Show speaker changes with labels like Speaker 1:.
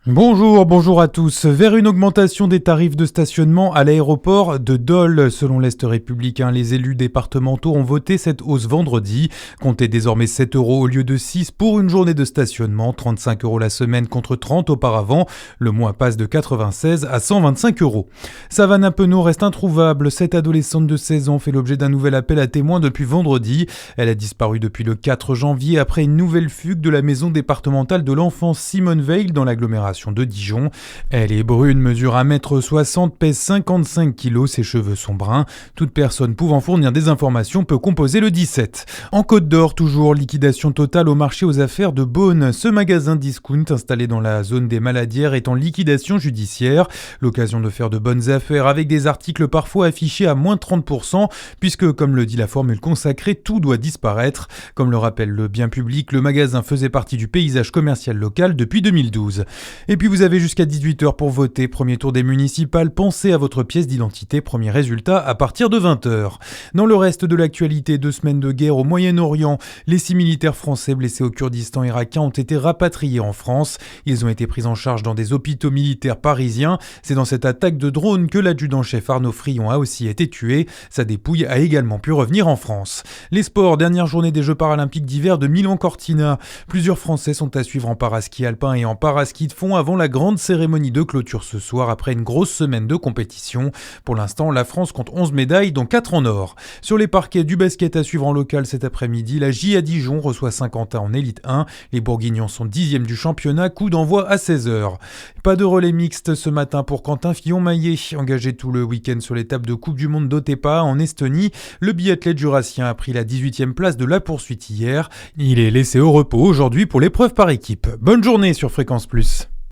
Speaker 1: Bonjour à tous. Vers une augmentation des tarifs de stationnement à l'aéroport de Dole. Selon l'Est républicain, les élus départementaux ont voté cette hausse vendredi. Comptez désormais 7 € au lieu de 6 pour une journée de stationnement, 35 € la semaine contre 30 auparavant. Le mois passe de 96 à 125 €. Savannah Penaud reste introuvable. Cette adolescente de 16 ans fait l'objet d'un nouvel appel à témoins depuis vendredi. Elle a disparu depuis le 4 janvier après une nouvelle fugue de la maison départementale de l'enfance Simone Veil dans l'agglomération de Dijon. Elle est brune, mesure 1,60 m, pèse 55 kg, ses cheveux sont bruns. Toute personne pouvant fournir des informations peut composer le 17. En Côte d'Or, toujours, liquidation totale au marché aux affaires de Beaune. Ce magasin discount installé dans la zone des Maladières est en liquidation judiciaire. L'occasion de faire de bonnes affaires avec des articles parfois affichés à moins 30%, puisque, comme le dit la formule consacrée, tout doit disparaître. Comme le rappelle le bien public, le magasin faisait partie du paysage commercial local depuis 2012. Et puis vous avez jusqu'à 18 h pour voter. Premier tour des municipales, pensez à votre pièce d'identité. Premier résultat à partir de 20 h. Dans le reste de l'actualité, 2 semaines de guerre au Moyen-Orient. Les 6 militaires français blessés au Kurdistan irakien ont été rapatriés en France. Ils ont été pris en charge dans des hôpitaux militaires parisiens. C'est dans cette attaque de drone que l'adjudant-chef Arnaud Frion a aussi été tué. Sa dépouille a également pu revenir en France. Les sports, dernière journée des Jeux paralympiques d'hiver de Milan-Cortina. Plusieurs Français sont à suivre en paraski alpin et en paraski de fond avant la grande cérémonie de clôture ce soir après une grosse semaine de compétition. Pour l'instant, la France compte 11 médailles, dont 4 en or. Sur les parquets du basket à suivre en local cet après-midi, la J à Dijon reçoit Saint-Quentin en Élite 1. Les Bourguignons sont 10e du championnat, coup d'envoi à 16 h. Pas de relais mixte ce matin pour Quentin Fillon-Maillet. Engagé tout le week-end sur l'étape de Coupe du Monde d'Otepää en Estonie, le biathlète jurassien a pris la 18e place de la poursuite hier. Il est laissé au repos aujourd'hui pour l'épreuve par équipe. Bonne journée sur Fréquence Plus.